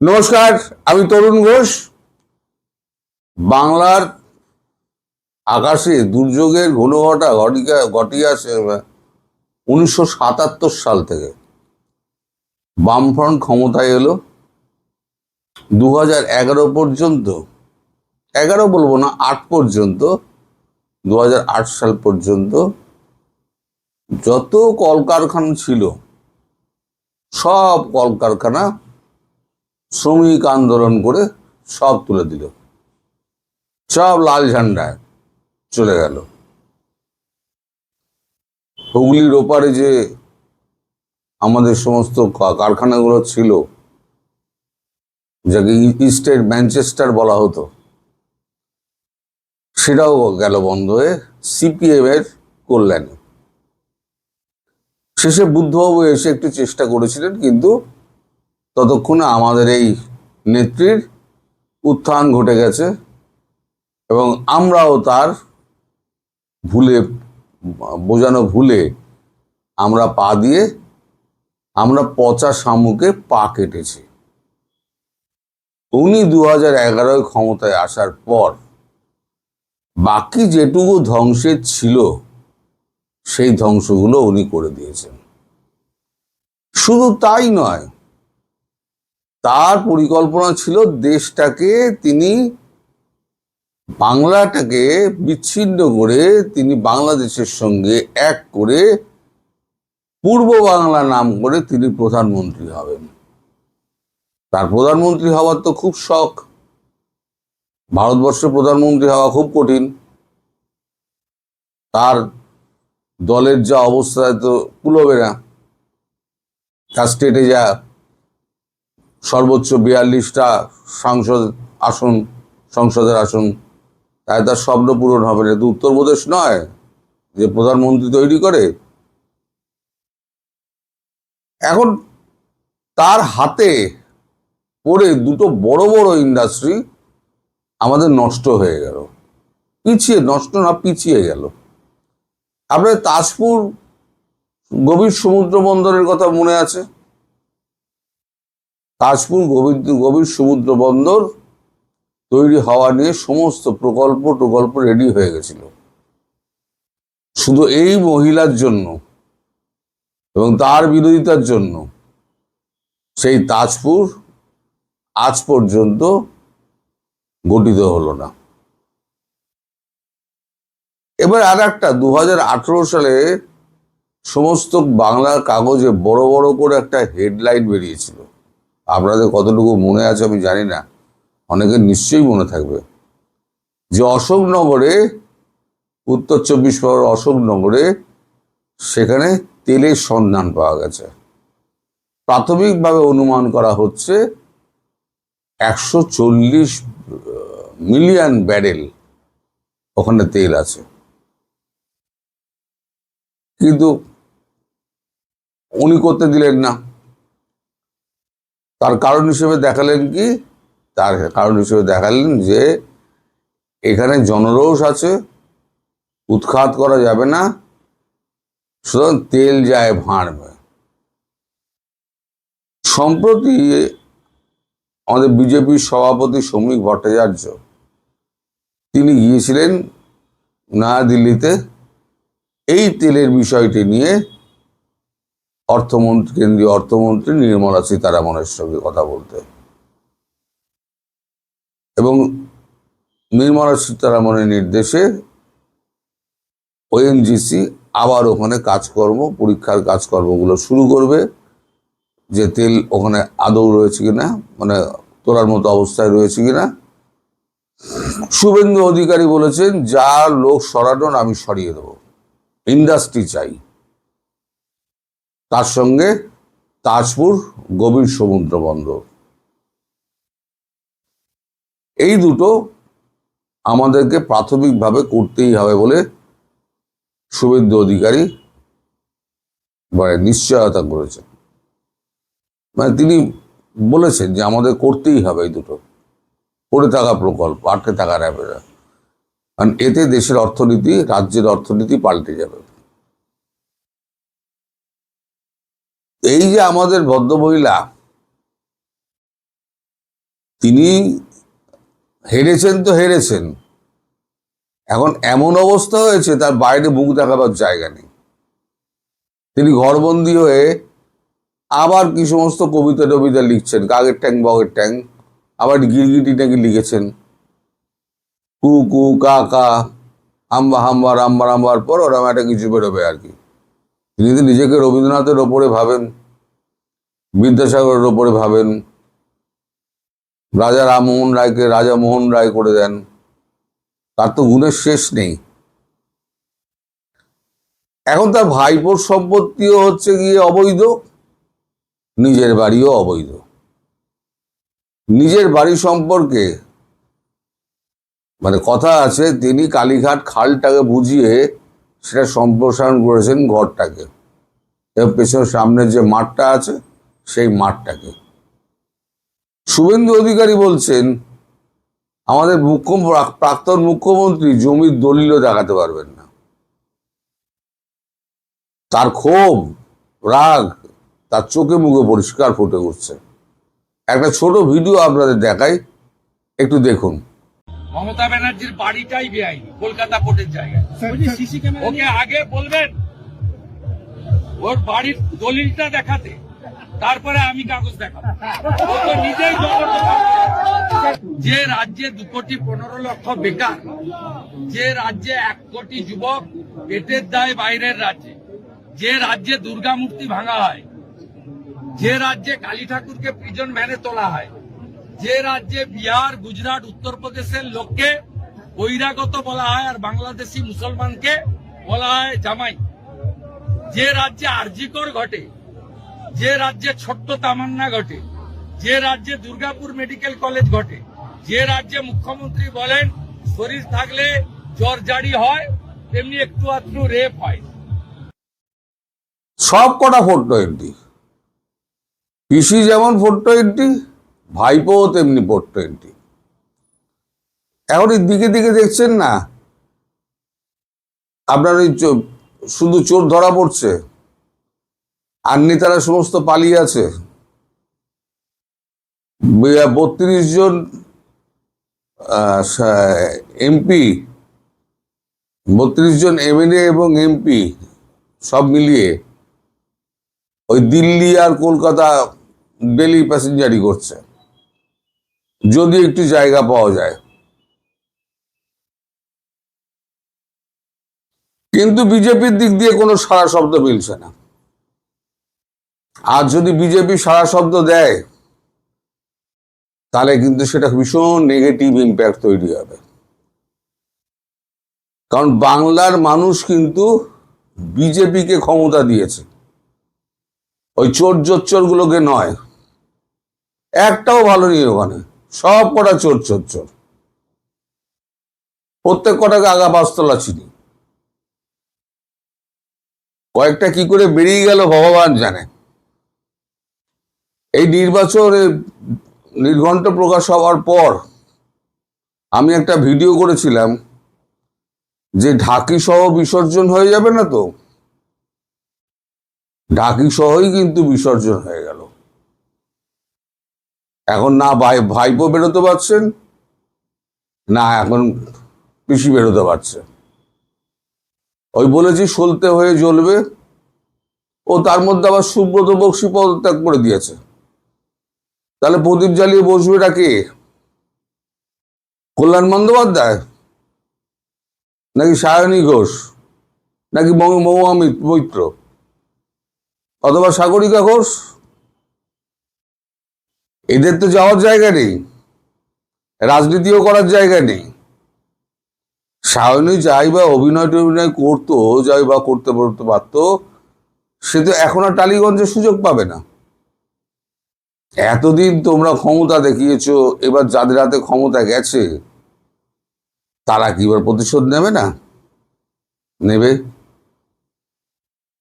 নমস্কার, আমি তরুণ ঘোষ। বাংলার আকাশে দুর্যোগের ঘূর্ণিঝড়টা ঘটিয়ে আসে 1977 সাল থেকে। বামফ্রন্ট ক্ষমতায় এলো 2011 পর্যন্ত, 11 বলবো না, 8 পর্যন্ত, 2008 সাল পর্যন্ত যত কলকারখানা ছিল সব কলকারখানা শ্রমিক আন্দোলন করে সব তুলে দিল, সব লাল ঝান্ডায় চলে গেল। হুগলির ওপারে যে আমাদের সমস্ত কারখানাগুলো ছিল, যাকে ইস্টের ম্যানচেস্টার বলা হতো, সেটাও গেল বন্ধ হয়ে সিপিএম এর কল্যাণে। শেষে বুদ্ধবাবু এসে একটু চেষ্টা করেছিলেন, কিন্তু ততক্ষণে আমাদের এই নেত্রীর উত্থান ঘটে গেছে এবং আমরাও তার বোঝানো ভুলে আমরা পা দিয়ে আমরা পচা শামুকে পা কেটেছি। উনি 2011 ক্ষমতায় আসার পর বাকি যেটুকু ধ্বংসের ছিল সেই ধ্বংসগুলো উনি করে দিয়েছেন। শুধু তাই নয়, তার পরিকল্পনা ছিল দেশটাকে তিনি, বাংলাটাকে বিচ্ছিন্ন করে তিনি বাংলাদেশের সঙ্গে এক করে পূর্ব বাংলা নাম করে তিনি প্রধানমন্ত্রী হবেন। তার প্রধানমন্ত্রী হওয়ার তো খুব শখ। ভারতবর্ষে প্রধানমন্ত্রী হওয়া খুব কঠিন। তার দলের যা অবস্থা তো কুলোবে না। তার স্টেটে যা সর্বোচ্চ 42টা সংসদের আসন, তাই তার স্বপ্ন পূরণ হবে না। তো উত্তরপ্রদেশ নয় যে প্রধানমন্ত্রী তৈরি করে। এখন তার হাতে পড়ে দুটো বড় বড় ইন্ডাস্ট্রি আমাদের নষ্ট হয়ে গেল, পিছিয়ে গেল। আপনার তাজপুর গভীর সমুদ্র বন্দরের কথা মনে আছে? তাজপুর গভীর সমুদ্র বন্দর তৈরি হওয়া নিয়ে সমস্ত প্রকল্প রেডি হয়ে গেছিল। শুধু এই মহিলার জন্য এবং তার বিরোধিতার জন্য সেই তাজপুর আজ পর্যন্ত গঠিত হলো না। এবার আর একটা 2018 সালে সমস্ত বাংলার কাগজে বড় বড় করে একটা হেডলাইন বেরিয়েছিল। আপনাদের কতটুকু মনে আছে আমি জানি না, অনেকের নিশ্চয়ই মনে থাকবে, যে অশোকনগরে, উত্তর 24 পরগনার অশোকনগরে, সেখানে তেলের সন্ধান পাওয়া গেছে। প্রাথমিকভাবে অনুমান করা হচ্ছে 140 মিলিয়ন ব্যারেল ওখানে তেল আছে। কিন্তু উনি করতে দিলেন না। তার কারণ হিসেবে দেখালেন যে এখানে জনরোষ আছে, উৎখাত করা যাবে না, সুতরাং তেল যায় ভাঁড়বে। সম্প্রতি আমাদের বিজেপির সভাপতি শ্রমিক ভট্টাচার্য, তিনি গিয়েছিলেন নয়াদিল্লিতে এই তেলের বিষয়টি নিয়ে কেন্দ্রীয় অর্থমন্ত্রী নির্মলা সীতারামনের সঙ্গে কথা বলতে, এবং নির্মলা সীতারামনের নির্দেশে ওএনজিসি আবার ওখানে পরীক্ষার কাজকর্মগুলো শুরু করবে, যে তেল ওখানে আদৌ রয়েছে কিনা, মানে তোলার মতো অবস্থায় রয়েছে কিনা। শুভেন্দু অধিকারী বলেছেন, যা লোক সরানোর আমি সরিয়ে দেবো, ইন্ডাস্ট্রি চাই, তার সঙ্গে তাজপুর গভীর সমুদ্র বন্দর, এই দুটো আমাদেরকে প্রাথমিকভাবে করতেই হবে বলে শুভেন্দু অধিকারী নিশ্চয়তা করেছেন। মানে তিনি বলেছেন যে আমাদের করতেই হবে এই দুটো, পড়ে থাকা প্রকল্প, আটকে থাকা র্যাবেরা, কারণ এতে দেশের অর্থনীতি, রাজ্যের অর্থনীতি পাল্টে যাবে। এই যে আমাদের ভদ্রমহিলা তিনি হেরেছেন তো হেরেছেন, এখন এমন অবস্থা হয়েছে তার বাইরে মুখ দেখাবার জায়গা নেই। তিনি ঘরবন্দি হয়ে আবার কি সমস্ত কবিতা টবিতা লিখছেন, কাকের ট্যাং বগের ট্যাং, আবার গিরগিটি নাকি লিখেছেন, কু কু কা কা হাম্বা হাম্বা রাম্বা রাম্বার পর ওরম একটা কিছু বেরোবে আর কি। তিনি তো নিজেকে রবীন্দ্রনাথের ওপরে ভাবেন, বিদ্যাসাগরের ওপরে ভাবেন, রাজা রামমোহন রায়কে রাজা মোহন রায় করে দেন, তার তো গুণের শেষ নেই। এখন তার ভাইপোর সম্পত্তিও হচ্ছে গিয়ে অবৈধ, নিজের বাড়িও অবৈধ। নিজের বাড়ি সম্পর্কে মানে কথা আছে, তিনি কালীঘাট খালটাকে বুঝিয়ে সেটা সম্প্রসারণ করেছেন ঘরটাকে, এবং পেছনের সামনের যে মাঠটা আছে সেই মাঠটাকে। শুভেন্দু অধিকারী বলছেন আমাদের প্রাক্তন মুখ্যমন্ত্রী জমির দলিলও দেখাতে পারবেন না। তার ক্ষোভ, রাগ তার চোখে মুখে পরিষ্কার ফুটে উঠছে। একটা ছোট ভিডিও আপনাদের দেখাই, একটু দেখুন। মমতা ব্যানার্জির বাড়িটাই বেআইনি, কলকাতা পোর্টের জায়গায়। ওকে আগে বলবেন ওর বাড়ির দলিলটা দেখাতে, তারপরে আমি কাগজ দেখাবো। ও তো নিজেই যে রাজ্যে 2,15,00,000 বেকার, যে রাজ্যে 1 কোটি যুবক পেটের দায় বাইরের রাজ্যে, যে রাজ্যে দুর্গা মূর্তি ভাঙা হয়, যে রাজ্যে কালী ঠাকুরকে প্রিজন ভ্যানে তোলা হয়, যে রাজ্যে বিহার, গুজরাট, উত্তরপ্রদেশের লোককে বহিরাগত বলা হয় আর বাংলাদেশি মুসলমানকে বলা হয় জামাই, যে রাজ্যে আরজিকর ঘটে, যে রাজ্যে ছোট্ট তামান্না ঘটে, যে রাজ্যে দুর্গাপুর মেডিকেল কলেজ ঘটে, যে রাজ্যে মুখ্যমন্ত্রী বলেন শরীর থাকলে জ্বর জারি হয়, তেমনি একটু আধটু রেপ হয়। সব কটা 420, পিসি যেমন 420, ভাইপো তেমনি 420। এখন এই দিকে দিকে দেখছেন না আপনার ওই শুধু চোর ধরা পড়ছে, আর নেতারা সমস্ত পালিয়ে আছে। 32 জন এমপি, 32 জন এমএলএ এবং এমপি সব মিলিয়ে ওই দিল্লি আর কলকাতা ডেলি প্যাসেঞ্জারি করছে, যদি একটু জায়গা পাওয়া যায়। কিন্তু বিজেপির দিক দিয়ে কোনো সারা শব্দ মিলছে না। আর যদি বিজেপি সারা শব্দ দেয় তাহলে কিন্তু সেটা ভীষণ নেগেটিভ ইম্প্যাক্ট তৈরি হবে। কারণ বাংলার মানুষ কিন্তু বিজেপিকে ক্ষমতা দিয়েছে, ওই চোর জোচ্চর গুলোকে নয়। একটাও ভালো নেই ওখানে, সব কটা চোর চোর চোর, প্রত্যেক কটাকে আগা পাঁচতলা চিনি। কয়েকটা কি করে বেরিয়ে গেল ভগবান জানে। এই নির্বাচনে নির্ঘণ্ট প্রকাশ হওয়ার পর আমি একটা ভিডিও করেছিলাম যে ঢাকি সহ বিসর্জন হয়ে যাবে না, তো ঢাকি সহই কিন্তু বিসর্জন হয়ে গেল। এখন না ভাইপো বেরোতে পারছেন, না এখন পিসি বেরোতে পারছে। ওই বলেছি সলতে হয়ে জ্বলবে, ও তার মধ্যে আবার সুব্রত বক্সী পদত্যাগ করে দিয়েছে। তাহলে প্রদীপ জ্বালিয়ে বসবে কে? কল্যাণ বন্দ্যোপাধ্যায়, নাকি সায়নী ঘোষ, নাকি মহুয়া মৈত্র, অথবা সাগরিকা ঘোষ? এদের তো যাওয়ার জায়গা নেই, রাজনীতিও করার জায়গা নেই। সায়নী যাই বা অভিনয় টভিনয় করতো, যাই বা করতে পারতো, সে তো এখন আর টালিগঞ্জে সুযোগ পাবে না। এতদিন তোমরা ক্ষমতা দেখিয়েছ, এবার যাদের হাতে ক্ষমতা গেছে তারা কি এবার প্রতিশোধ নেবে না? নেবে।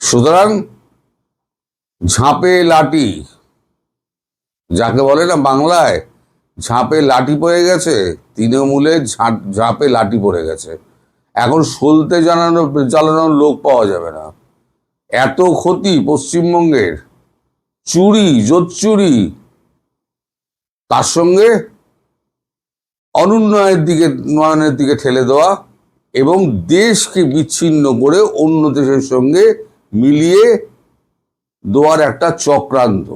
সুতরাং ঝাঁপে লাঠি যাকে বলে না বাংলায়, ঝাঁপে লাঠি পড়ে গেছে, তৃণমূলে ঝাঁপে লাঠি পড়ে গেছে। এখন সলতে জ্বালানোর লোক পাওয়া যাবে না। এত ক্ষতি পশ্চিমবঙ্গের, চুরি জোচ্চুরি, তার সঙ্গে উন্নয়নের দিকে ঠেলে দেওয়া এবং দেশকে বিচ্ছিন্ন করে অন্য দেশের সঙ্গে মিলিয়ে দেওয়ার একটা চক্রান্ত,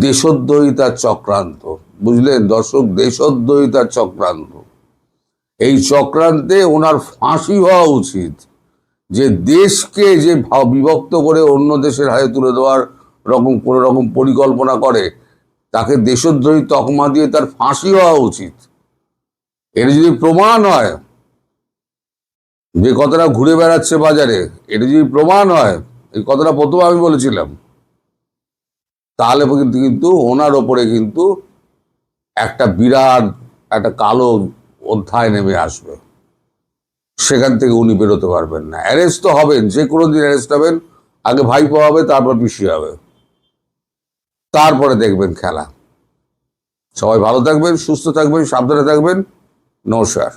দেশদ্রোহিতার চক্রান্ত। বুঝলেন দর্শক, দেশদ্রোহিতার চক্রান্ত। এই চক্রান্তে ওনার ফাঁসি হওয়া উচিত। যে দেশকে যে বিভক্ত করে অন্য দেশের হাতে তুলে দেওয়ার কোনো রকম পরিকল্পনা করে, তাকে দেশদ্রোহী তকমা দিয়ে তার ফাঁসি হওয়া উচিত। এর যদি প্রমাণ হয়, যে কথাটা ঘুরে বেড়াচ্ছে বাজারে, এটা যদি প্রমাণ হয়, এই কথাটা প্রথমে আমি বলেছিলাম, তাহলে কিন্তু ওনার ওপরে কিন্তু একটা বিরাট একটা কালো অধ্যায় নেমে আসবে। সেখান থেকে উনি বেরোতে পারবেন না। অ্যারেস্ট তো হবেন, যে কোনো দিন অ্যারেস্ট হবেন। আগে ভাইপো হবে, তারপর পিসি হবে, তারপরে দেখবেন খেলা। সবাই ভালো থাকবেন, সুস্থ থাকবেন, সাবধানে থাকবেন। নমস্কার।